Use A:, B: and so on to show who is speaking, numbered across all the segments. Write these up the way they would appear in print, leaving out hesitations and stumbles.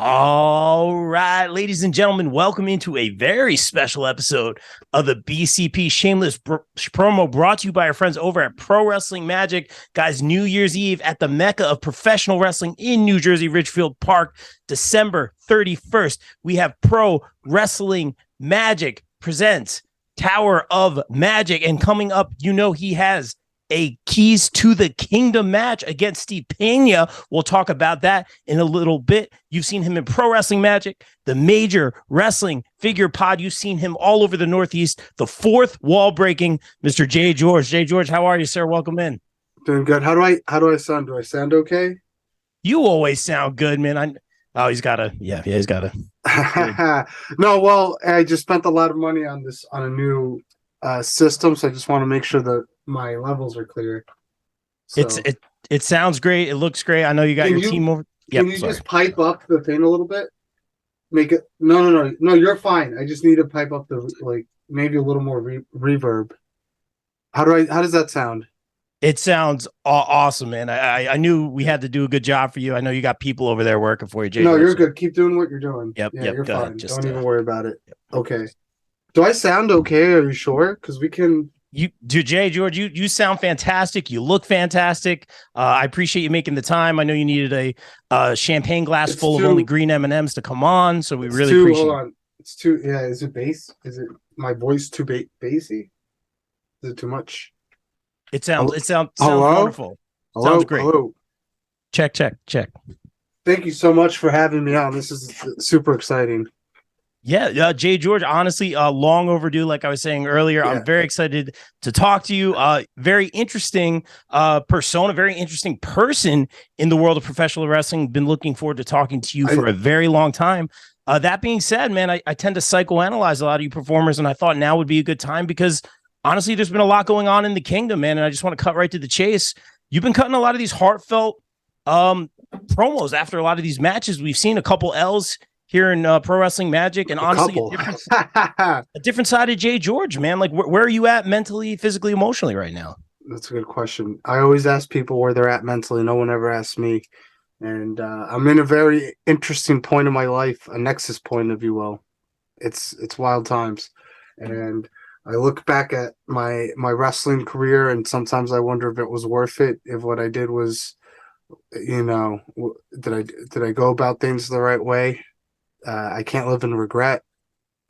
A: All right, ladies and gentlemen, welcome into a very special episode of the BCP Shameless Promo, brought to you by our friends over at Pro Wrestling Magic. Guys, New Year's Eve at the Mecca of professional wrestling in New Jersey, Ridgefield Park, December 31st. We have Pro Wrestling Magic presents Tower of Magic, and coming up, he has a Keys to the Kingdom match against Steve Pena. We'll talk about that in a little bit. You've seen him in Pro Wrestling Magic, the Major Wrestling Figure Pod. You've seen him all over the Northeast, the fourth wall breaking, Mr. JGeorge. JGeorge, how are you, sir? Welcome in.
B: Doing good. How do I sound? Do I sound okay?
A: You always sound good, man. He's got a.
B: No, well, I just spent a lot of money on a new system, so I just want to make sure that my levels are clear. So,
A: it sounds great. It looks great. I know you got your team over.
B: Can you just pipe up the thing a little bit? Make it no. You're fine. I just need to pipe up maybe a little more reverb. How does that sound?
A: It sounds awesome, man. I knew we had to do a good job for you. I know you got people over there working for you, Jay.
B: No, you're good. Keep doing what you're doing.
A: Yep.
B: You're
A: fine.
B: Ahead. Don't even worry about it. Yep. Okay. Do I sound okay? Are you sure? Because we can.
A: JGeorge, you sound fantastic. You look fantastic. I appreciate you making the time. I know you needed a champagne glass full of only green M&Ms to come on, so we really appreciate it. Hold on.
B: It's too. Yeah, is it bass? Is it my voice too bassy? Is it too much?
A: It sounds wonderful.
B: Hello?
A: Sounds great.
B: Hello.
A: Check.
B: Thank you so much for having me on. This is super exciting.
A: Yeah, JGeorge, honestly, long overdue. Like I was saying earlier, yeah. I'm very excited to talk to you. Very interesting persona, very interesting person in the world of professional wrestling. Been looking forward to talking to you for a very long time. That being said, man, I tend to psychoanalyze a lot of you performers, and I thought now would be a good time because honestly, there's been a lot going on in the kingdom, man, and I just want to cut right to the chase. You've been cutting a lot of these heartfelt promos after a lot of these matches. We've seen a couple L's here in Pro Wrestling Magic, and honestly, a different side of JGeorge, man. Like, where are you at mentally, physically, emotionally right now?
B: That's a good question. I always ask people where they're at mentally. No one ever asks me. And I'm in a very interesting point of my life, a nexus point, if you will. It's wild times. And I look back at my wrestling career, and sometimes I wonder if it was worth it, if what I did was, did I go about things the right way? I can't live in regret.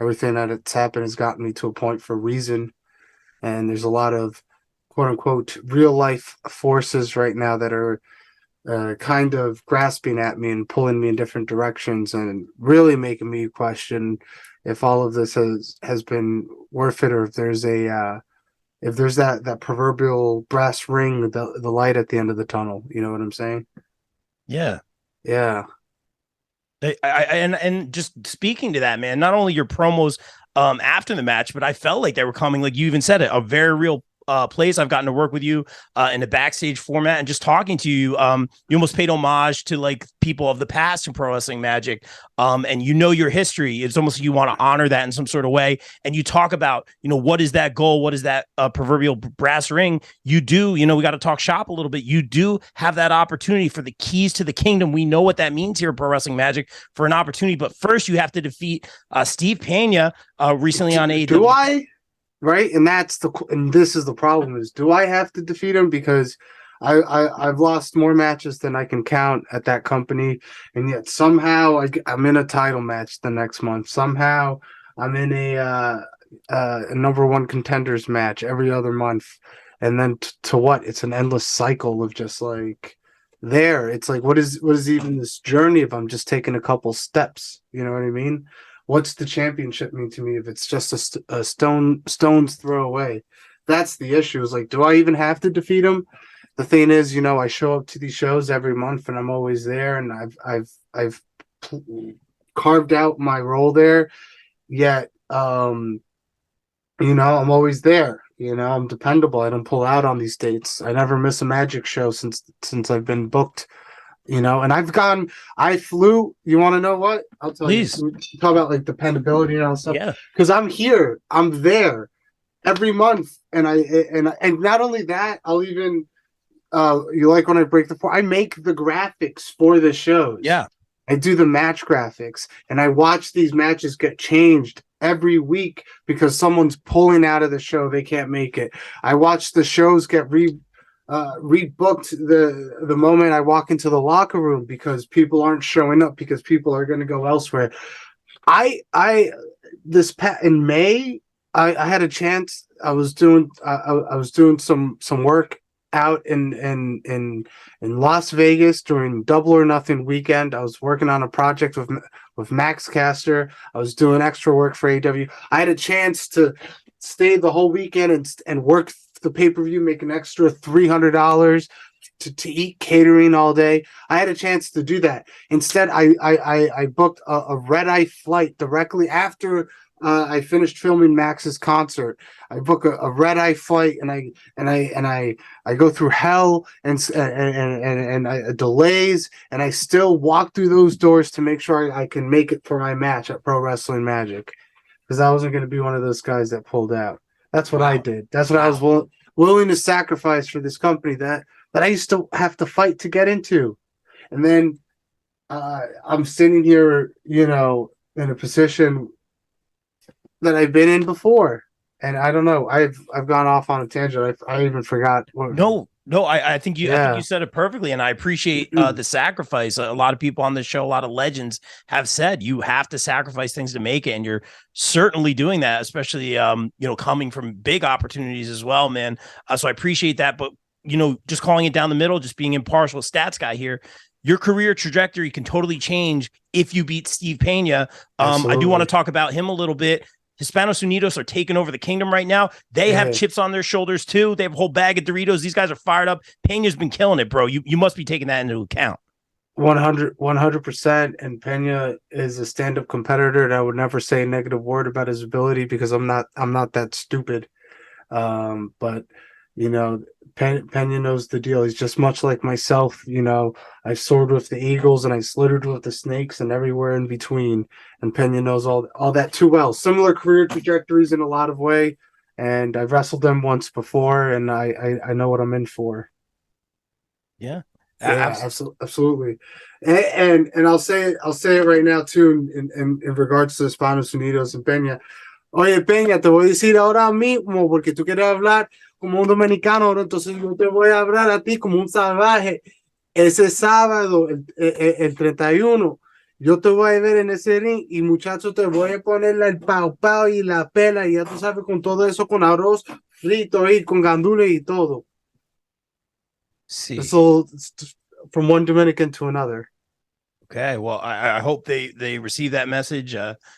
B: Everything that's happened has gotten me to a point for a reason. And there's a lot of quote unquote real life forces right now that are kind of grasping at me and pulling me in different directions and really making me question if all of this has been worth it, or if there's that proverbial brass ring, the light at the end of the tunnel. You know what I'm saying?
A: Yeah. And just speaking to that, man, not only your promos after the match, but I felt like they were coming, like you even said it, a very real place. I've gotten to work with you in a backstage format, and just talking to you, you almost paid homage to like people of the past in Pro Wrestling Magic, and your history. It's almost like you want to honor that in some sort of way, and you talk about what is that goal, what is that proverbial brass ring. You do, we got to talk shop a little bit. You do have that opportunity for the keys to the kingdom. We know what that means here at Pro Wrestling Magic, for an opportunity, but first you have to defeat Steve Pena recently on AEW.
B: Do I? Right, and this is the problem: is do I have to defeat him? Because I've lost more matches than I can count at that company, and yet somehow I'm in a title match the next month. Somehow I'm in a number one contenders match every other month, and then to what? It's an endless cycle of just like there. It's like what is even this journey if I'm just taking a couple steps? You know what I mean? What's the championship mean to me if it's just a stone's throw away? That's the issue. Is like, do I even have to defeat him? The thing is, I show up to these shows every month, and I'm always there, and I've carved out my role there. Yet, I'm always there. I'm dependable. I don't pull out on these dates. I never miss a Magic show since I've been booked. And I flew. You want to know what? I'll tell
A: Please.
B: you. Talk about like dependability and all stuff.
A: Yeah.
B: Because I'm here. I'm there every month. And not only that, I'll even, you like when I break the floor, I make the graphics for the shows.
A: Yeah.
B: I do the match graphics, and I watch these matches get changed every week because someone's pulling out of the show, they can't make it. I watch the shows get rebooked the moment I walk into the locker room because people aren't showing up because people are going to go elsewhere. In May, I had a chance. I was doing some work out in Las Vegas during Double or Nothing weekend. I was working on a project with Max Caster. I was doing extra work for AW. I had a chance to stay the whole weekend and work the pay-per-view, make an extra $300 to eat catering all day. I had a chance to do that. Instead, I booked a red-eye flight directly after I finished filming Max's concert. I book a red-eye flight, and I go through hell and delays, and I still walk through those doors to make sure I can make it for my match at Pro Wrestling Magic, because I wasn't going to be one of those guys that pulled out. That's what I did. That's what I was willing to sacrifice for this company that I used to have to fight to get into. And then I'm sitting here, in a position that I've been in before. And I don't know. I've gone off on a tangent. I even forgot.
A: I think you said it perfectly, and I appreciate the sacrifice. A lot of people on this show, a lot of legends have said you have to sacrifice things to make it, and you're certainly doing that, especially coming from big opportunities as well, man. So I appreciate that, but just calling it down the middle, just being impartial stats guy here. Your career trajectory can totally change if you beat Steve Pena. I do want to talk about him a little bit. Hispanos Unidos are taking over the kingdom right now. They have chips on their shoulders too. They have a whole bag of Doritos. These guys are fired up. Pena's been killing it, bro. You must be taking that into account.
B: 100%. And Pena is a stand-up competitor, and I would never say a negative word about his ability because I'm not that stupid. But Pena knows the deal. He's just much like myself. I soared with the eagles and I slithered with the snakes and everywhere in between. And Pena knows all that too well. Similar career trajectories in a lot of way. And I've wrestled them once before, and I know what I'm in for.
A: Yeah.
B: Absolutely. And I'll say it right now too in regards to Hispanos Unidos and Pena. Oye, Peña, te voy a decir ahora mismo, porque tú quieres hablar como un dominicano, ¿no? Entonces yo te voy a hablar a ti como un salvaje. Ese sábado, el 31, yo te voy a ver en ese ring y, muchacho, te voy a poner el pau pau y la pela, y ya tú sabes, con todo eso, con arroz frito y con gandules y todo.
A: Sí.
B: So, from one Dominican to another.
A: Okay, well, I hope they receive that message.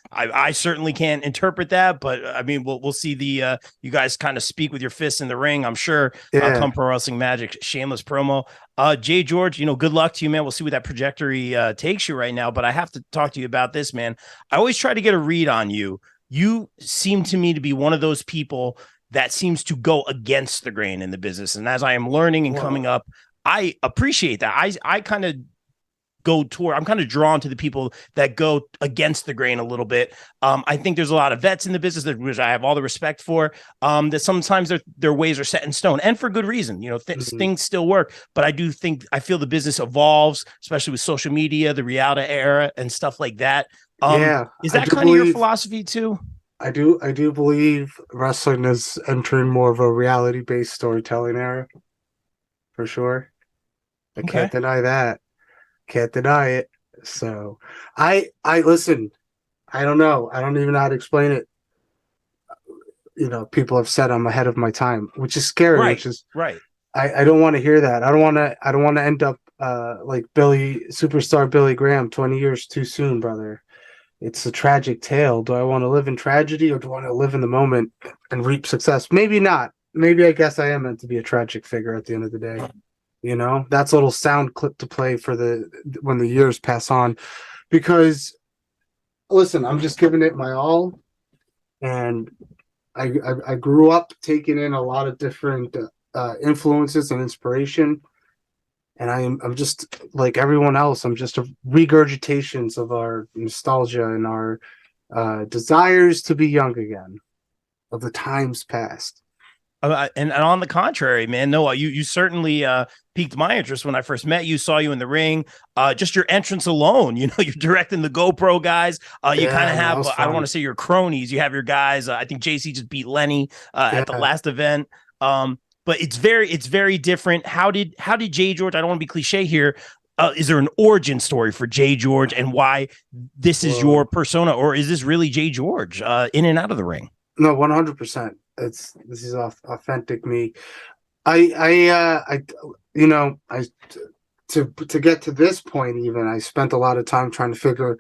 A: I certainly can't interpret that, but I mean, we'll see the you guys kind of speak with your fists in the ring. I'm sure. Come Pro Wrestling Magic, shameless promo. JGeorge, good luck to you, man. We'll see where that trajectory takes you right now. But I have to talk to you about this, man. I always try to get a read on you. You seem to me to be one of those people that seems to go against the grain in the business, and as I am learning and coming up, I appreciate that. I kind of I'm kind of drawn to the people that go against the grain a little bit. I think there's a lot of vets in the business which I have all the respect for, that sometimes their ways are set in stone, and for good reason. Things still work, but I feel the business evolves, especially with social media, the reality era and stuff like that. Is that kind of your philosophy too?
B: I do believe wrestling is entering more of a reality-based storytelling era, for sure. I can't deny that. Can't deny it. So I listen, I don't know. I don't even know how to explain it. People have said I'm ahead of my time, which is scary,
A: right,
B: which is
A: right.
B: I don't want to hear that. I don't want to end up like superstar Billy Graham 20 years too soon, brother. It's a tragic tale. Do I want to live in tragedy, or do I want to live in the moment and reap success? Maybe not. Maybe I guess I am meant to be a tragic figure at the end of the day. That's a little sound clip to play for when the years pass on, because listen, I'm just giving it my all, and I grew up taking in a lot of different influences and inspiration, and I'm just like everyone else. I'm just regurgitations of our nostalgia and our desires to be young again, of the times past.
A: And on the contrary, man, no, you certainly piqued my interest when I first met you, saw you in the ring. Just your entrance alone, you're directing the GoPro guys. You kind
B: Yeah,
A: of
B: man, that
A: have,
B: was
A: I don't want
B: fun.
A: to say your cronies. You have your guys. I think JC just beat Lenny at the
B: Yeah.
A: last event. But it's very different. How did JGeorge? I don't want to be cliche here. Is there an origin story for JGeorge and why this is your
B: Whoa.
A: persona, or is this really JGeorge in and out of the ring?
B: No, 100%. This is authentic me. I I to get to this point, even I spent a lot of time trying to figure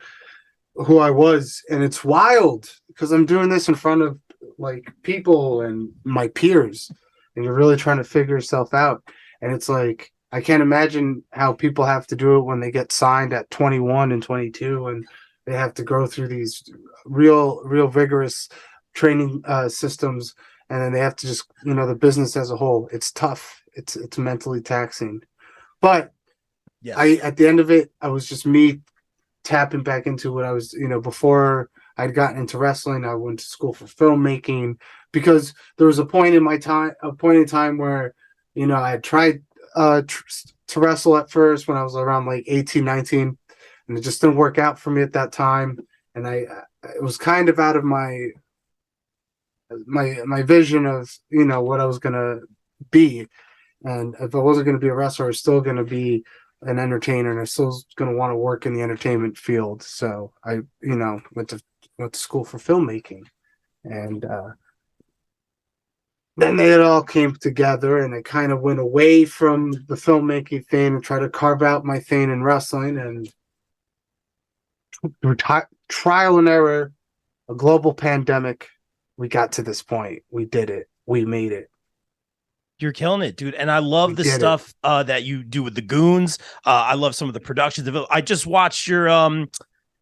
B: who I was, and it's wild because I'm doing this in front of like people and my peers, and you're really trying to figure yourself out. And it's like I can't imagine how people have to do it when they get signed at 21 and 22, and they have to go through these real vigorous training systems, and then they have to just the business as a whole. It's tough. It's mentally taxing, but I
A: Yes.
B: at the end of it, I was just me tapping back into what I was, before I'd gotten into wrestling. I went to school for filmmaking because there was a point in time where, I had tried to wrestle at first when I was around like 18, 19, and it just didn't work out for me at that time. And it was kind of out of my vision of, what I was going to be. And if I wasn't going to be a wrestler, I was still going to be an entertainer, and I still was going to want to work in the entertainment field. So I, went to school for filmmaking, and then it all came together, and I kind of went away from the filmmaking thing and tried to carve out my thing in wrestling, and through trial and error, a global pandemic, we got to this point. We did it. We made it.
A: You're killing it, dude. And I
B: We
A: love the
B: did it.
A: stuff that you do with the goons. I love some of the productions of it. I just watched your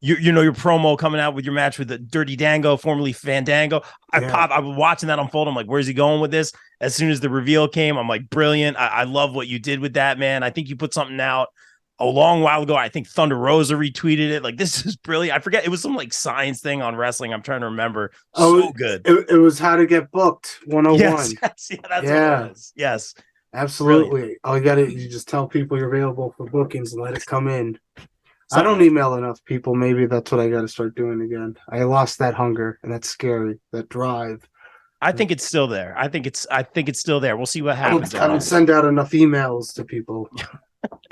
A: promo coming out with your match with the Dirty Dango, formerly Fandango.
B: Yeah.
A: I was watching that unfold. I'm like, where's he going with this? As soon as the reveal came, I'm like, brilliant. I love what you did with that, man. I think you put something out a long while ago. I think Thunder Rosa retweeted it. Like, this is brilliant. I forget. It was some like science thing on wrestling. I'm trying to remember.
B: Oh,
A: So good.
B: it was How to Get Booked
A: Yes,
B: 101.
A: yes, yeah, that's what it
B: Yeah.
A: was. Yes, brilliant.
B: Absolutely. You just tell people you're available for bookings and let it come in. I
A: Something
B: don't
A: else.
B: email enough people. Maybe that's what I got to start doing again. I lost that hunger, and that's scary. That drive.
A: I think it's still there. I think it's still there. We'll see what happens.
B: I don't send out enough emails to people.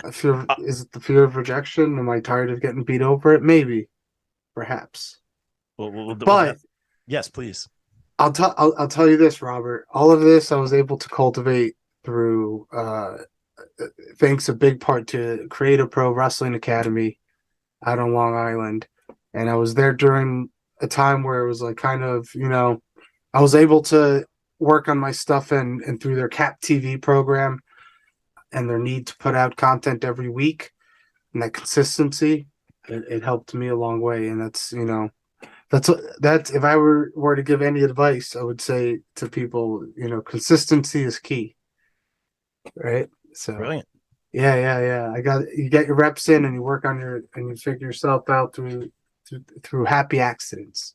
B: I fear,
A: Uh,
B: is it the fear of rejection? Am I tired of getting beat over it? Maybe, perhaps. But
A: yes, please.
B: I'll tell you this, Robert. All of this I was able to cultivate through thanks a big part to Creative Pro Wrestling Academy out on Long Island. And I was there during a time where it was like kind of, I was able to work on my stuff and through their Cap TV program and their need to put out content every week and that consistency, it helped me a long way. And that's if I were to give any advice, I would say to people, consistency is key, right? So
A: Brilliant.
B: yeah. You get your reps in and you work on and you figure yourself out through happy accidents.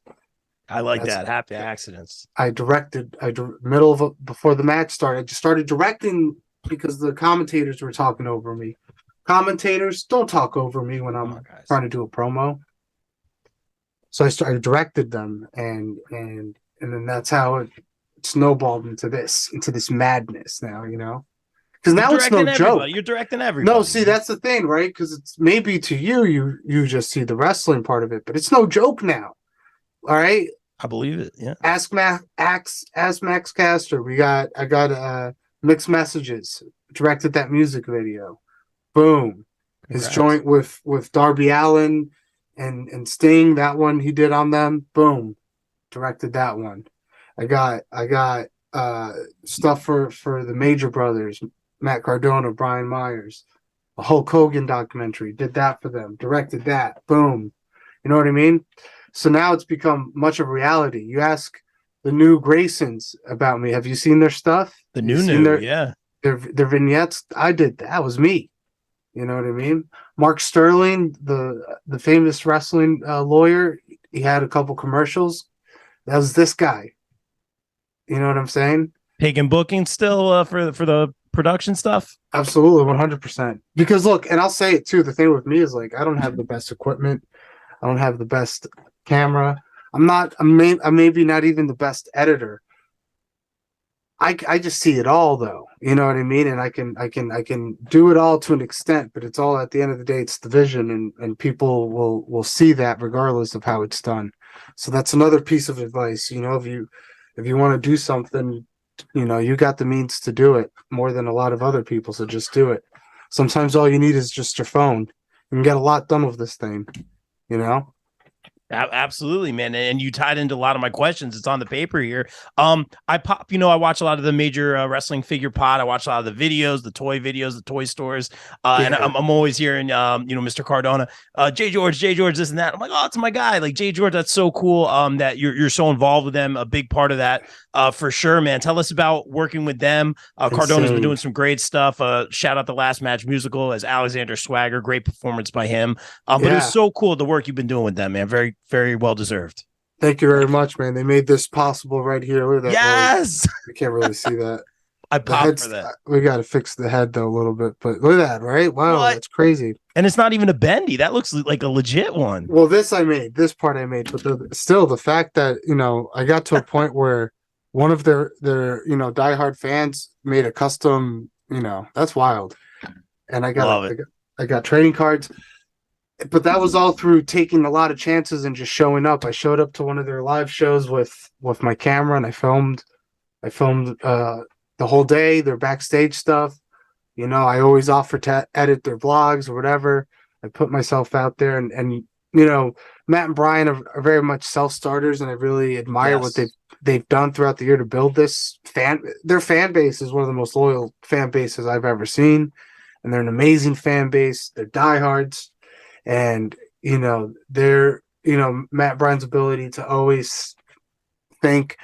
A: I like
B: That's
A: that. Happy accidents.
B: middle of before the match started. I just started directing because the commentators were talking over me. Commentators don't talk over me when
A: Come
B: I'm
A: on, guys.
B: trying to do a promo. So I directed them, and then that's how it snowballed into this madness now, because
A: You're
B: now it's no
A: directing everybody.
B: joke.
A: You're directing
B: No,
A: everybody,
B: see,
A: man.
B: that's the thing, right? Because it's maybe to you just see the wrestling part of it, but it's no joke now. All right,
A: I believe it. Yeah.
B: ask Max Caster. I got mixed messages. Directed that music video. Boom, his
A: Congrats.
B: joint with Darby Allin and Sting. That one he did on them. Boom, directed that one. I got stuff for the Major Brothers, Matt Cardona, Brian Myers, a Hulk Hogan documentary. Did that for them. Directed that. Boom. You know what I mean? So now it's become much of a reality. You ask the new Graysons about me. Have you seen their stuff?
A: The
B: You
A: new,
B: seen
A: yeah.
B: their vignettes? I did that. Was me. You know what I mean? Mark Sterling, the famous wrestling lawyer, he had a couple commercials. That was this guy. You know what I'm saying?
A: Taking bookings still for the production stuff?
B: Absolutely, 100%. Because look, and I'll say it too. The thing with me is like I don't have the best equipment. I don't have the best camera. I'm maybe not even the best editor. I just see it all though. You know what I mean? And I can do it all to an extent, but it's all at the end of the day, it's the vision and people will see that regardless of how it's done. So that's another piece of advice. You know, if you want to do something, you know, you got the means to do it more than a lot of other people, so just do it. Sometimes all you need is just your phone. You can get a lot done with this thing, you know?
A: Absolutely, man. And you tied into a lot of my questions. It's on the paper here. I watch a lot of the major wrestling figure pod. I watch a lot of the videos, the toy videos, the toy stores. And I'm always hearing, Mr. Cardona, JGeorge, this and that. I'm like, oh, it's my guy. Like JGeorge, that's so cool. That you're so involved with them. A big part of that, for sure, man. Tell us about working with them. Cardona's been doing some great stuff. Shout out the Last Match musical as Alexander Swagger. Great performance by him. But it was so cool the work you've been doing with them, man. Very, very well deserved.
B: Thank you very much, man. They made this possible right here. Look at that.
A: Yes.
B: You can't really see that.
A: I popped for that.
B: We got to fix the head though a little bit, but look at that, right? Wow, that's crazy.
A: And it's not even a bendy. That looks like a legit one.
B: Well, this part I made, but still the fact that, you know, I got to a point where one of their diehard fans made a custom, you know, that's wild. And I got trading cards. But that was all through taking a lot of chances and just showing up. I showed up to one of their live shows with my camera and I filmed the whole day, their backstage stuff. You know, I always offer to edit their blogs or whatever. I put myself out there and you know, Matt and Brian are very much self-starters and I really admire what they've done throughout the year to build this their fan base is one of the most loyal fan bases I've ever seen. And they're an amazing fan base. They're diehards. And, you know, Matt Bryan's ability to always think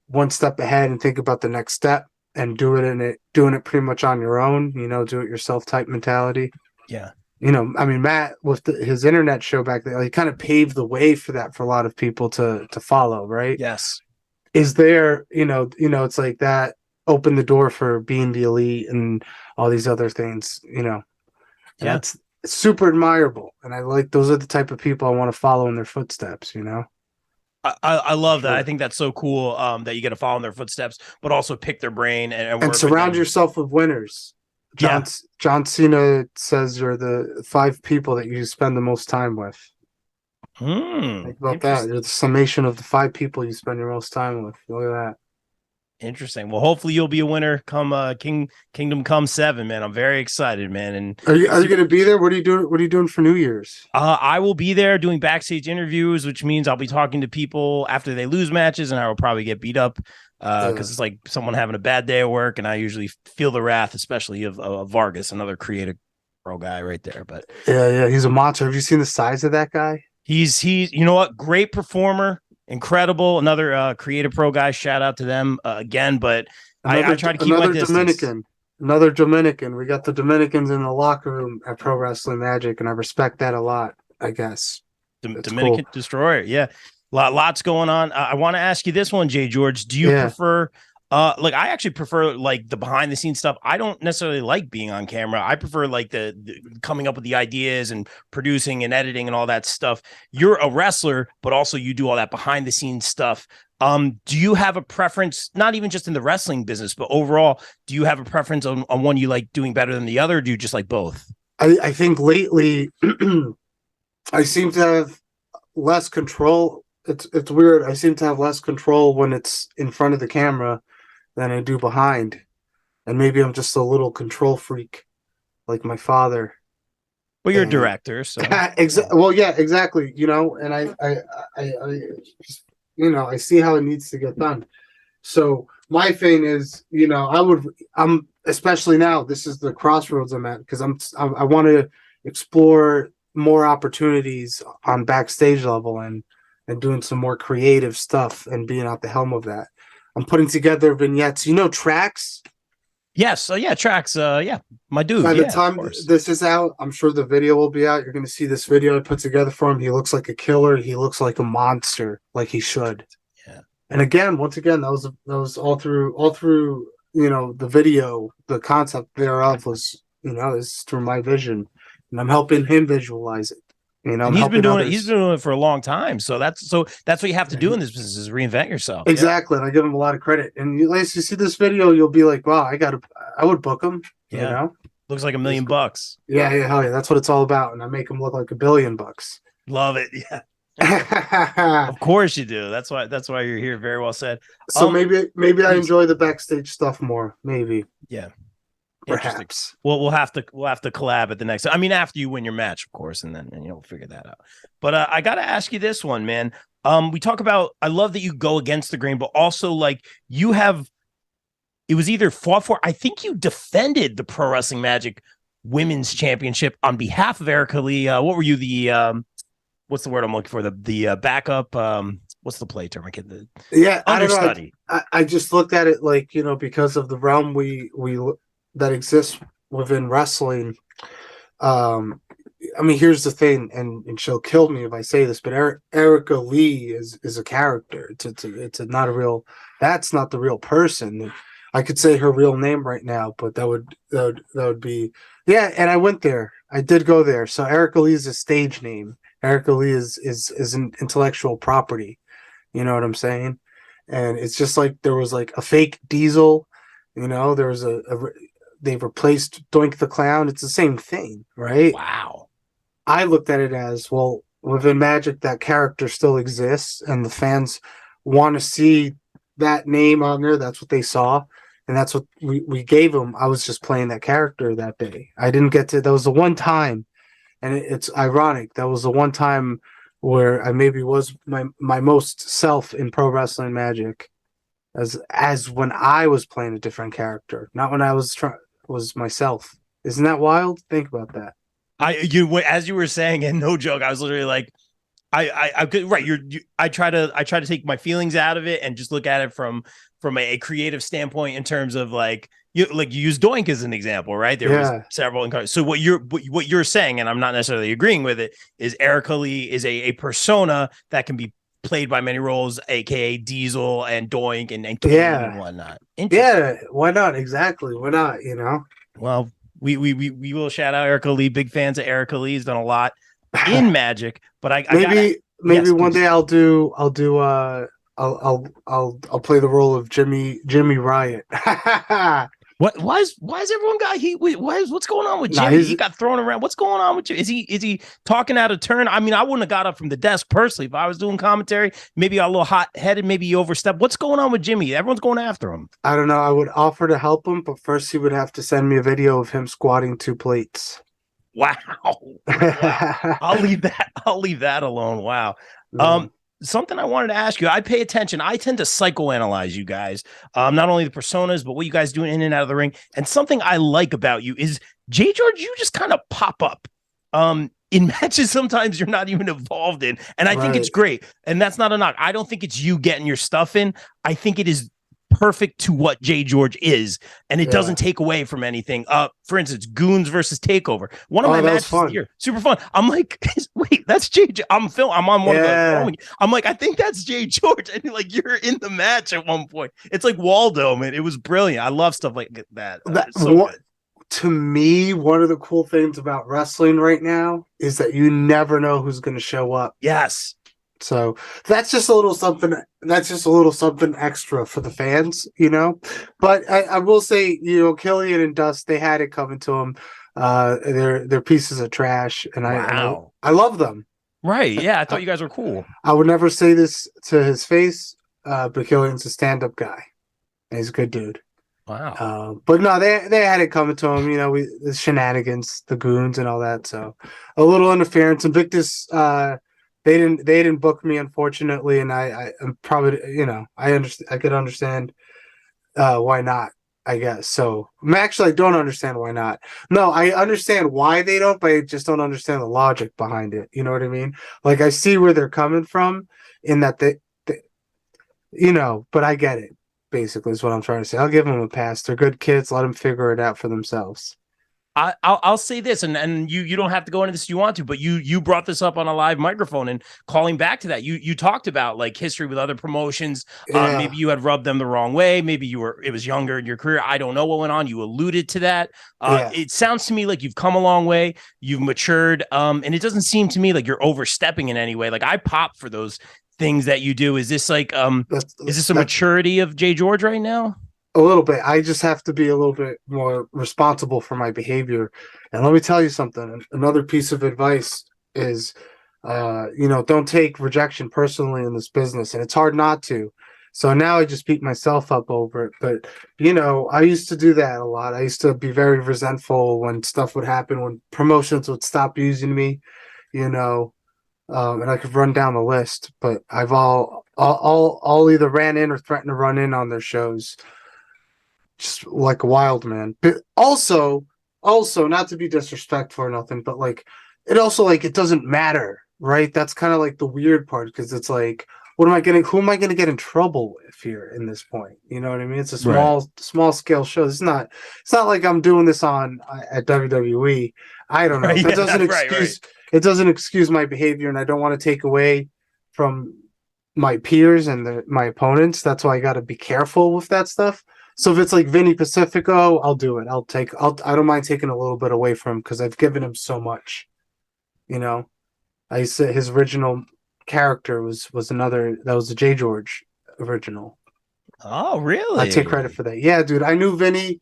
B: one step ahead and think about the next step and doing it pretty much on your own, you know, do it yourself type mentality.
A: Yeah.
B: You know, I mean, Matt with his internet show back there, he kind of paved the way for that for a lot of people to follow, right?
A: Yes.
B: Is there, it's like that opened the door for being the elite and all these other things, you know. And that's super admirable, and I like those are the type of people I want to follow in their footsteps, you know.
A: I love that. I think that's so cool that you get to follow in their footsteps, but also pick their brain and
B: surround yourself with winners. John Cena says you're the 5 people that you spend the most time with. Think about that. You're the summation of the 5 people you spend your most time with. Look at that.
A: Interesting. Well, hopefully you'll be a winner come Kingdom Come VII, man. I'm very excited, man. And
B: are you going to be there? What are you doing? What are you doing for New Year's?
A: I will be there doing backstage interviews, which means I'll be talking to people after they lose matches, and I will probably get beat up because it's like someone having a bad day at work, and I usually feel the wrath, especially of Vargas, another creative pro guy right there. But
B: yeah, he's a monster. Have you seen the size of that guy? He's
A: you know what? Great performer. Incredible. Another creative pro guy. Shout out to them again. But I try to keep my distance.
B: Another Dominican. We got the Dominicans in the locker room at Pro Wrestling Magic, and I respect that a lot, I guess.
A: Dominican cool. Destroyer. Yeah. Lots going on. I want to ask you this one, JGeorge. Do you prefer I actually prefer like the behind the scenes stuff. I don't necessarily like being on camera. I prefer like the coming up with the ideas and producing and editing and all that stuff. You're a wrestler, but also you do all that behind the scenes stuff. Do you have a preference, not even just in the wrestling business, but overall, do you have a preference on one you like doing better than the other? Or do you just like both?
B: I think lately I seem to have less control. It's weird. I seem to have less control when it's in front of the camera than I do behind. And maybe I'm just a little control freak like my father.
A: Well, you're a director, so
B: well, yeah, exactly. You know, and I I see how it needs to get done. So my thing is, I'm especially now, this is the crossroads I'm at, because I want to explore more opportunities on backstage level and doing some more creative stuff and being at the helm of that. I'm putting together vignettes. Tracks?
A: Yes. Tracks. My dude.
B: By the time this is out, I'm sure the video will be out. You're going to see this video I put together for him. He looks like a killer. He looks like a monster, like he should.
A: Yeah.
B: And again, once again, that was all through the video, the concept thereof was is through my vision, and I'm helping him visualize it.
A: And
B: I'm
A: he's been
B: helping
A: doing it. He's
B: others.
A: been doing it for a long time. So that's what you have to do in this business is reinvent yourself.
B: Exactly, and I give him a lot of credit. And you see this video, you'll be like, "Wow, I would book him."
A: Yeah. Looks like $1 million.
B: Yeah, yeah, hell yeah, that's what it's all about. And I make him look like $1 billion.
A: Love it. Yeah. Of course you do. That's why you're here. Very well said.
B: So maybe I enjoy the backstage stuff more. Maybe.
A: Yeah.
B: Perhaps.
A: Well, we'll have to collab at the next. I mean, after you win your match, of course, and then we'll figure that out. But I got to ask you this one, man. We talk about. I love that you go against the grain, but also like you have. It was either fought for. I think you defended the Pro Wrestling Magic Women's Championship on behalf of Erica Lee. What were you the? What's the word I'm looking for? The backup. What's the play term? I get the
B: understudy. I just looked at it like because of the realm we that exists within wrestling. I mean, here's the thing, and she'll kill me if I say this, but Erica Lee is a character. It's not a real. That's not the real person. I could say her real name right now, but that would be And I went there. I did go there. So Erica Lee is a stage name. Erica Lee is an intellectual property. You know what I'm saying? And it's just like there was like a fake Diesel. There was they replaced Doink the Clown. It's the same thing, right?
A: Wow.
B: I looked at it as, well, within Magic, that character still exists, and the fans want to see that name on there. That's what they saw, and that's what we gave them. I was just playing that character that day. I didn't get to. That was the one time, and it's ironic. That was the one time where I maybe was my most self in Pro Wrestling Magic, as when I was playing a different character, not when I was myself. Isn't that wild? Think about that.
A: As you were saying, and no joke, I was literally like, I could right. I try to take my feelings out of it and just look at it from a creative standpoint in terms of like you use Doink as an example, right? There was several. So what you're saying, and I'm not necessarily agreeing with it, is Erica Lee is a persona that can be played by many roles, aka Diesel and Doink and and whatnot.
B: Yeah, why not? Exactly, why not?
A: Well. We will shout out Erica Lee. Big fans of Erica Lee. He's done a lot in Magic, but
B: maybe one day I'll play the role of Jimmy Riot.
A: What? Why is everyone got what's going on with Jimmy? He got thrown around. What's going on with you? Is he talking out of turn? I mean, I wouldn't have got up from the desk personally if I was doing commentary. Maybe a little hot headed. Maybe he overstepped. What's going on with Jimmy? Everyone's going after him.
B: I don't know. I would offer to help him, but first he would have to send me a video of him squatting 2 plates.
A: Wow. I'll leave that alone. Wow. Something I wanted to ask you. I pay attention. I tend to psychoanalyze you guys. Not only the personas, but what you guys do in and out of the ring. And something I like about you is JGeorge, you just kind of pop up in matches sometimes you're not even involved in. And I think it's great. And that's not a knock. I don't think it's you getting your stuff in. I think it is perfect to what JGeorge is, and it doesn't take away from anything. For instance, Goons versus Takeover, one of my matches of the year, super fun. I'm like, wait, that's JGeorge. I'm on one of the. I'm like, I think that's JGeorge, and like you're in the match at one point. It's like Waldo, man. It was brilliant. I love stuff like that.
B: To me, one of the cool things about wrestling right now is that you never know who's going to show up.
A: Yes.
B: So that's just a little something. That's just a little something extra for the fans, But I will say, Killian and Dust, they had it coming to them. They're pieces of trash, and I love them.
A: Right? Yeah, I thought you guys were cool.
B: I would never say this to his face, but Killian's a stand-up guy. And he's a good dude.
A: Wow.
B: But no, they had it coming to him. The shenanigans, the goons, and all that. So a little interference. Invictus. They didn't book me, unfortunately, and I'm probably I could understand why not, I guess. So I don't understand why not. No, I understand why they don't, but I just don't understand the logic behind it. You know what I mean? Like I see where they're coming from in that they but I get it. Basically, is what I'm trying to say. I'll give them a pass. They're good kids. Let them figure it out for themselves.
A: I'll say this, and you don't have to go into this if you want to, but you brought this up on a live microphone, and calling back to that, you talked about like history with other promotions.
B: Yeah.
A: Maybe you had rubbed them the wrong way. Maybe it was younger in your career. I don't know what went on. You alluded to that.
B: Yeah.
A: It sounds to me like you've come a long way. You've matured, and it doesn't seem to me like you're overstepping in any way. Like I pop for those things that you do. Is this like is this a maturity of JGeorge right now?
B: A little bit. I just have to be a little bit more responsible for my behavior. And let me tell you something. Another piece of advice is, don't take rejection personally in this business. And it's hard not to. So now I just beat myself up over it. But, I used to do that a lot. I used to be very resentful when stuff would happen, when promotions would stop using me, and I could run down the list. But I've all either ran in or threatened to run in on their shows. Just like a wild man. But also not to be disrespectful or nothing, but like it also like it doesn't matter, right? That's kind of like the weird part, because it's like, who am I gonna get in trouble with here in this point? You know what I mean? It's a small scale show. It's not like I'm doing this at WWE. I don't know.
A: Right,
B: that doesn't excuse it doesn't excuse my behavior, and I don't want to take away from my peers and my opponents. That's why I got to be careful with that stuff. So if it's like Vinny Pacifico, I'll do it. I don't mind taking a little bit away from him, because I've given him so much. I said his original character was another, that was the JGeorge original.
A: Oh, really?
B: I take credit for that. Yeah, dude. I knew Vinny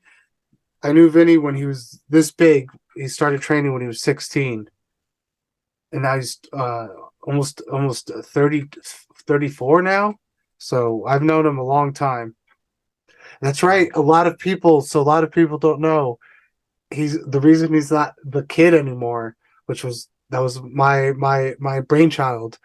B: when he was this big. He started training when he was 16. And now he's almost 30, 34 now. So I've known him a long time. That's right. A lot of people don't know the reason he's not the kid anymore, that was my brainchild,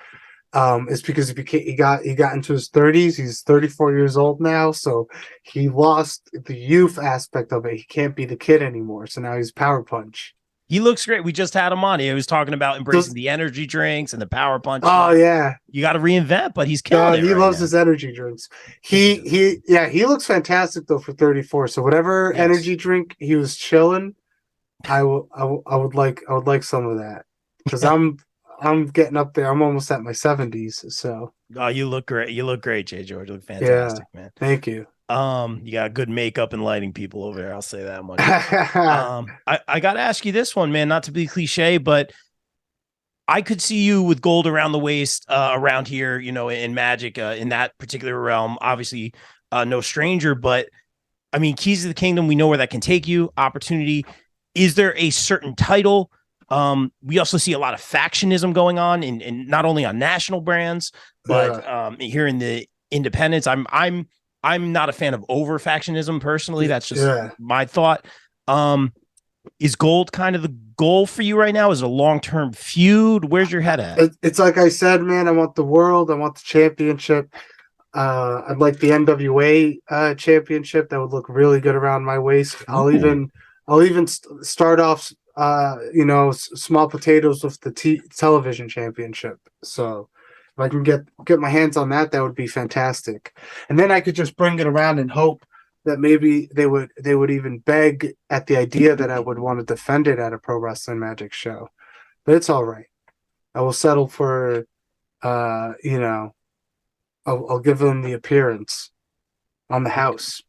B: is because he got into his 30s. He's 34 years old now, so he lost the youth aspect of it. He can't be the kid anymore, so now he's Power Punch.
A: He looks great. We just had him on. He was talking about embracing the energy drinks and the Power Punch.
B: Oh, yeah.
A: You got to reinvent, but he's killing it.
B: He loves his energy drinks. He looks fantastic though for 34. So whatever energy drink he was chilling, I would like some of that, because I'm getting up there. I'm almost at my 70s. So
A: you look great. You look great, JGeorge. You look fantastic, man.
B: Thank you.
A: You got good makeup and lighting people over there. I'll say that much. I got to ask you this one, man, not to be cliche, but I could see you with gold around the waist, around here, in Magic, in that particular realm. Obviously, no stranger, but I mean, Keys to the Kingdom, we know where that can take you. Opportunity. Is there a certain title? We also see a lot of factionism going on in not only on national brands, but here in the independents. I'm not a fan of over factionism personally. That's just my thought. Is gold kind of the goal for you right now? Is it a long-term feud? Where's your head at?
B: It's like I said, man, I want the world. I want the championship. I'd like the NWA championship. That would look really good around my waist. I'll even start off, small potatoes with the television championship. So if I can get my hands on that, that would be fantastic. And then I could just bring it around and hope that maybe they would even beg at the idea that I would want to defend it at a Pro Wrestling Magic show. But it's all right. I will settle for, I'll give them the appearance on the house.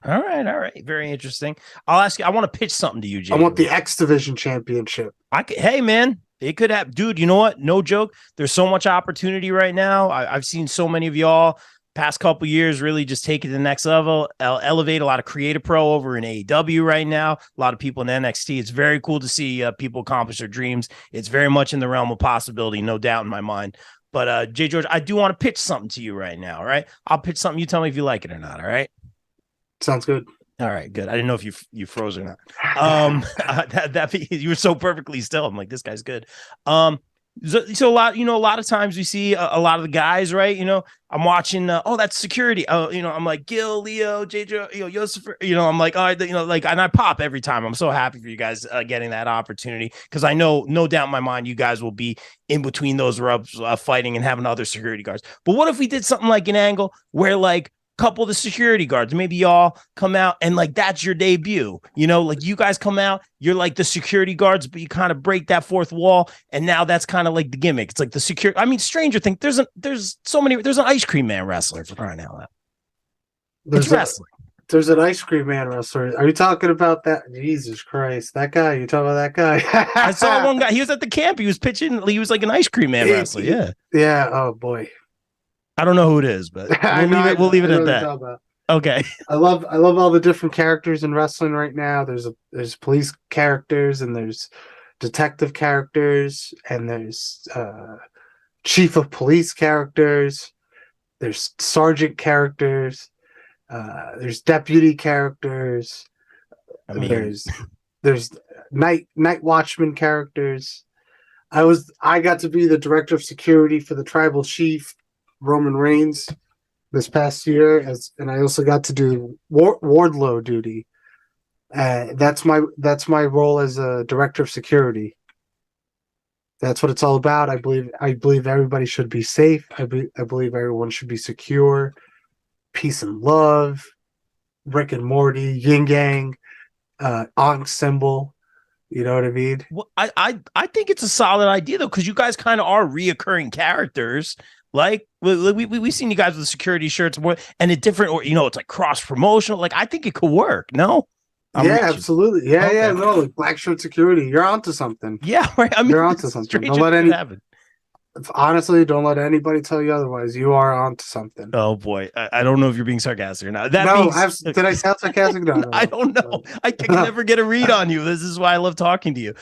A: All right. Very interesting. I'll ask you, I want to pitch something to you, Jay.
B: I want the X Division championship.
A: Hey, man. It could have, dude, you know what? No joke. There's so much opportunity right now. I've seen so many of y'all past couple years really just take it to the next level, elevate a lot of creative pro over in AEW right now. A lot of people in NXT. It's very cool to see people accomplish their dreams. It's very much in the realm of possibility, no doubt in my mind. But JGeorge, I do want to pitch something to you right now. All right. I'll pitch something. You tell me if you like it or not. All right.
B: Sounds good.
A: All right, good. I didn't know if you froze or not. You were so perfectly still. I'm like, this guy's good. So a lot of times we see a lot of the guys, right? I'm watching. That's security. I'm like Gil, Leo, JJ, Yosef. I'm like, all right, and I pop every time. I'm so happy for you guys getting that opportunity, because I know, no doubt in my mind, you guys will be in between those rubs, fighting and having other security guards. But what if we did something like an angle where like couple of the security guards. Maybe y'all come out and like that's your debut. You know, like you guys come out, you're like the security guards, but you kind of break that fourth wall, and now that's kind of like the gimmick. It's like the security. I mean, Stranger Things. There's an ice cream man wrestler, for crying out loud. It's wrestling.
B: There's an ice cream man wrestler. Are you talking about that? Jesus Christ, that guy? You talking about that guy?
A: I saw one guy. He was at the camp. He was pitching. He was like an ice cream man wrestler. Yeah.
B: Yeah. Oh boy.
A: I don't know who it is, but we'll leave it at that. Okay.
B: I love all the different characters in wrestling right now. There's police characters, and there's detective characters, and there's chief of police characters. There's sergeant characters. There's deputy characters. I mean, there's night watchman characters. I got to be the director of security for the tribal chief, Roman Reigns, this past year, and I also got to do Wardlow duty. That's my role as a director of security. That's what it's all about. I believe everybody should be safe. I believe everyone should be secure. Peace and love, Rick and Morty, Yin Yang, Ankh symbol. You know what I mean?
A: Well, I think it's a solid idea though, because you guys kind of are reoccurring characters. Like we've seen you guys with security shirts and a different, or it's like cross promotional. Like I think it could work. No.
B: Yeah, absolutely. Yeah, okay. Yeah. No, like black shirt security. You're onto something.
A: Yeah, right. I mean,
B: you're onto something. Honestly, don't let anybody tell you otherwise. You are onto something.
A: Oh boy, I don't know if you're being sarcastic or not. Did
B: I sound sarcastic? No,
A: I don't know. I can never get a read on you. This is why I love talking to you.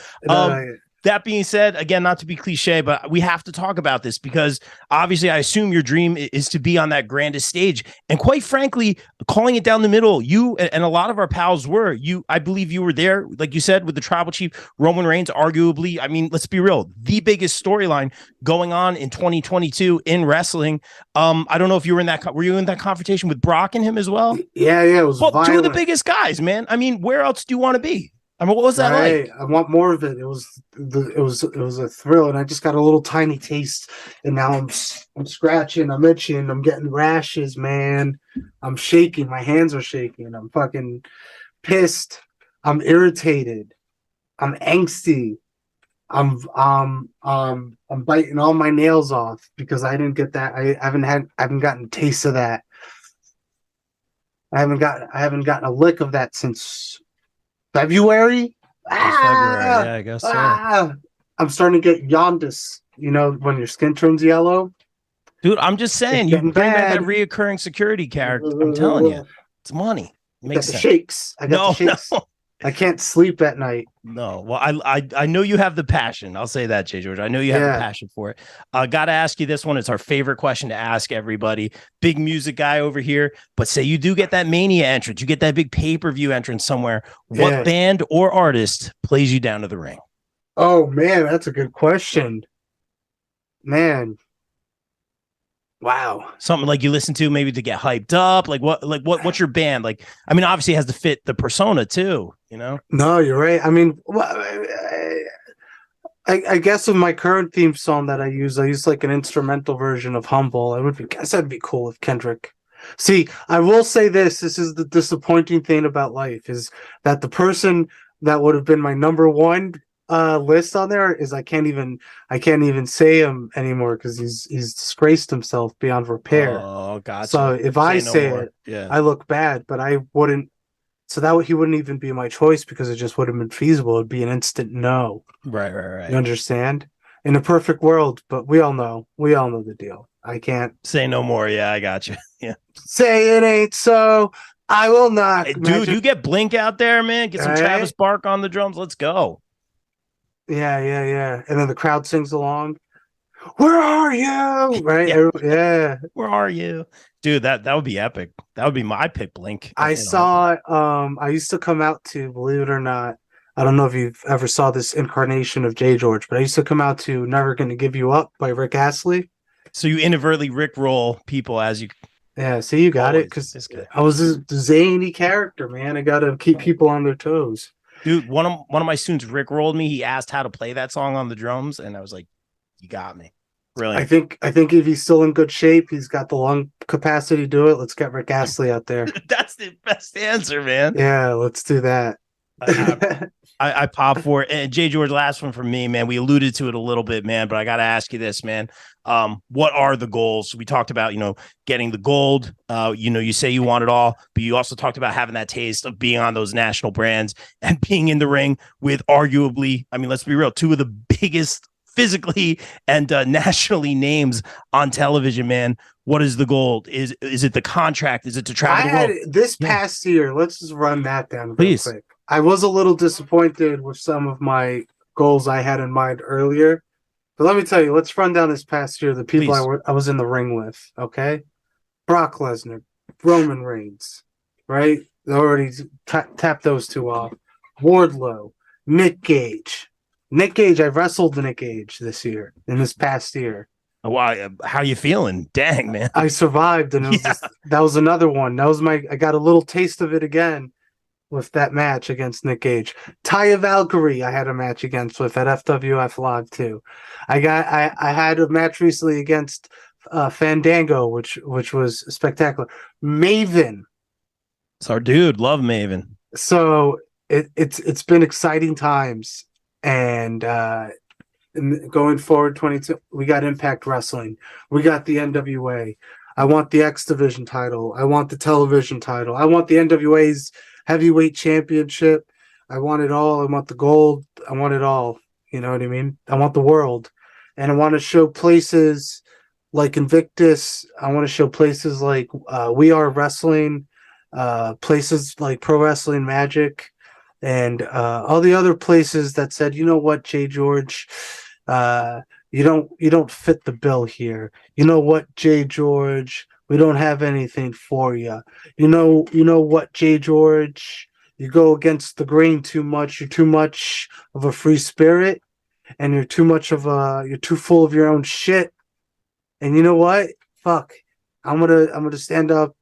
A: That being said, again, not to be cliche, but we have to talk about this because obviously I assume your dream is to be on that grandest stage. And quite frankly, calling it down the middle, you and a lot of our pals were. I believe you were there, like you said, with the tribal chief, Roman Reigns, arguably, I mean, let's be real, the biggest storyline going on in 2022 in wrestling. I don't know if you were in that. Were you in that confrontation with Brock and him as well?
B: Yeah, it was
A: violent. Two of the biggest guys, man. I mean, where else do you want to be? I mean, what was that like?
B: I want more of it. It was a thrill, and I just got a little tiny taste, and now I'm scratching, I'm itching, I'm getting rashes, man. I'm shaking, my hands are shaking. I'm fucking pissed. I'm irritated. I'm angsty. I'm biting all my nails off because I didn't get that. I haven't gotten a taste of that. I haven't gotten a lick of that since February?
A: February, yeah, I guess so.
B: I'm starting to get jaundice, when your skin turns yellow.
A: Dude, I'm just saying, you bring back that reoccurring security character. I'm telling you, it's money. It makes sense.
B: Shakes. I got the shakes. No. I can't sleep at night.
A: No. Well, I know you have the passion. I'll say that, JGeorge. I know you have the passion for it. Got to ask you this one. It's our favorite question to ask everybody. Big music guy over here. But say you do get that Mania entrance. You get that big pay-per-view entrance somewhere. What band or artist plays you down to the ring?
B: Oh, man, that's a good question. Man. Wow.
A: Something like you listen to maybe to get hyped up. What's your band? Like, I mean, obviously it has to fit the persona too,
B: No, you're right. I mean, I guess with my current theme song that I use like an instrumental version of Humble. I guess that'd be cool if Kendrick. See, I will say this is the disappointing thing about life is that the person that would have been my number one list on there is I can't even say him anymore because he's disgraced himself beyond repair.
A: Oh, gotcha.
B: So if I say it, I look bad, but I wouldn't. So that he wouldn't even be my choice because it just would have been feasible. It'd be an instant no.
A: Right.
B: You understand? In a perfect world, but we all know the deal. I can't
A: say no more. Yeah, I got you. Yeah.
B: Say it ain't so. I will not.
A: Hey, dude, you get Blink out there, man. Get some Travis Barker on the drums. Let's go.
B: Yeah. And then the crowd sings along. Where are you? Right? Yeah.
A: Where are you? Dude, that would be epic. That would be my pick, Blink.
B: I saw I used to come out to, believe it or not, I don't know if you've ever saw this incarnation of JGeorge, but I used to come out to Never Gonna Give You Up by Rick Astley.
A: So you inadvertently Rickroll people as you.
B: Yeah, see, you got it because I was a zany character, man. I got to keep people on their toes.
A: Dude, one of my students Rickrolled me. He asked how to play that song on the drums, and I was like, "You got me." Brilliant.
B: I think if he's still in good shape, he's got the lung capacity to do it. Let's get Rick Astley out there.
A: That's the best answer, man.
B: Yeah, let's do that.
A: I pop for it. And Jay George, last one from me, man. We alluded to it a little bit, man, but I got to ask you this, man. What are the goals? We talked about, getting the gold. You say you want it all, but you also talked about having that taste of being on those national brands and being in the ring with arguably, I mean, let's be real, two of the biggest physically and nationally names on television, man. What is the goal? Is it the contract? Is it to travel the world?
B: This past year, let's just run that down real
A: Please.
B: quick. I was a little disappointed with some of my goals I had in mind earlier. But let me tell you, let's run down this past year, the people I was in the ring with, okay? Brock Lesnar, Roman Reigns, right? They already tapped those two off. Wardlow, Nick Gage. Nick Gage, I wrestled Nick Gage this past year.
A: Wow, how you feeling? Dang, man.
B: I survived, and that was another one. I got a little taste of it again with that match against Nick Gage. Taya Valkyrie, I had a match against with at FWF Live too. I had a match recently against Fandango, which was spectacular. Maven.
A: It's our dude. Love Maven.
B: So it's been exciting times, and going forward, 22, we got Impact Wrestling, we got the NWA. I want the X Division title. I want the television title. I want the NWA's heavyweight championship. I want it all. I want the gold. I want it all. You know what I mean? I want the world. And I want to show places like Invictus. I want to show places like We Are Wrestling, places like Pro Wrestling Magic, and all the other places that said, you know what, Jay George, you don't fit the bill here. You know what, Jay George, we don't have anything for you. You know what, Jay George, you go against the grain too much. You're too much of a free spirit, and you're too full of your own shit. And you know what? Fuck, I'm gonna stand up,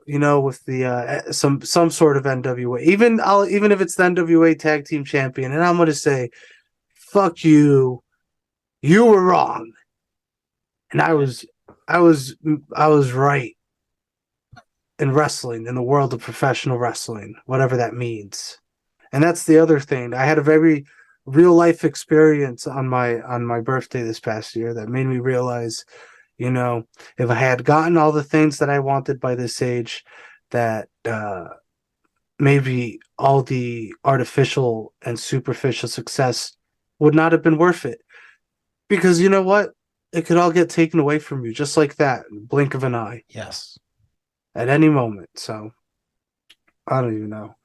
B: with the some sort of NWA. Even if it's the NWA Tag Team Champion, and I'm gonna say, fuck you. You were wrong, and I was right in wrestling, in the world of professional wrestling, whatever that means. And that's the other thing. I had a very real life experience on my birthday this past year that made me realize, if I had gotten all the things that I wanted by this age, that maybe all the artificial and superficial success would not have been worth it. Because you know what? It could all get taken away from you just like that, in the blink of an eye.
A: Yes.
B: At any moment. So, I don't even know.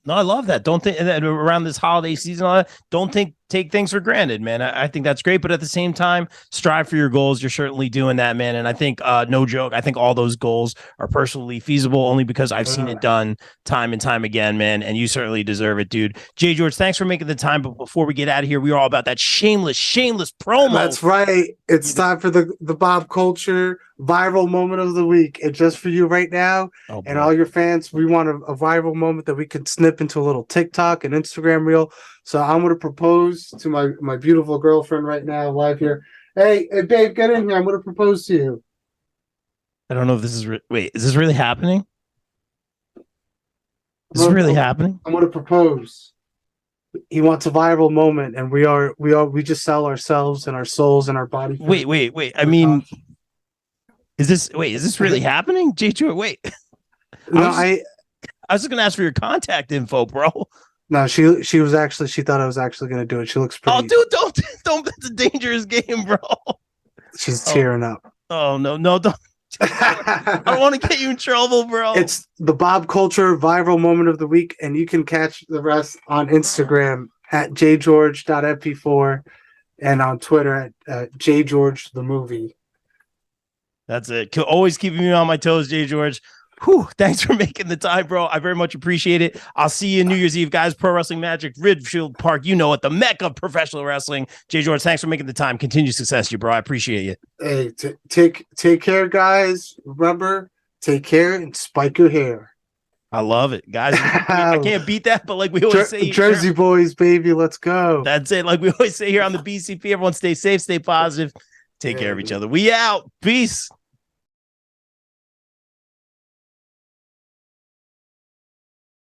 A: No, I love that. Don't think that around this holiday season, don't take things for granted, man. I think that's great, but at the same time, strive for your goals. You're certainly doing that, man. And I think, no joke, I think all those goals are personally feasible only because I've seen it done time and time again, man. And you certainly deserve it, dude. Jay George, thanks for making the time. But before we get out of here, we are all about that shameless promo.
B: That's right. It's time for the Bob Culture viral moment of the week. And just for you right now, and all your fans, we want a viral moment that we can snip into a little TikTok and Instagram reel. So I'm going to propose to my beautiful girlfriend right now, live here. Hey, babe, get in here. I'm going to propose to you.
A: I don't know if this is wait, is this really happening? Is this really happening?
B: I'm going to propose. He wants a viral moment, and we just sell ourselves and our souls and our body.
A: Wait. I mean, is this really happening? Jay George, wait.
B: No,
A: I was just going to ask for your contact info, bro.
B: No, she thought I was actually going to do it. She looks pretty.
A: Oh, dude, don't. That's a dangerous game, bro.
B: She's tearing up.
A: Oh, no, don't. I don't want to get you in trouble, bro.
B: It's the Bob Culture viral moment of the week, and you can catch the rest on Instagram at jgeorge.mp4 and on Twitter at jgeorgethemovie.
A: That's it. Always keeping me on my toes, Jay George. Whew, thanks for making the time, bro. I very much appreciate it. I'll see you New Year's Eve, guys. Pro Wrestling Magic, Ridgefield Park. You know it, the mecca of professional wrestling. Jay George, thanks for making the time. Continued success, you bro. I appreciate you.
B: Hey, take care, guys. Remember, take care and spike your hair.
A: I love it, guys. I can't beat that, but like we always say,
B: Jersey boys, baby, let's go.
A: That's it. Like we always say here on the BCP, everyone stay safe, stay positive. Take care of each other. We out. Peace.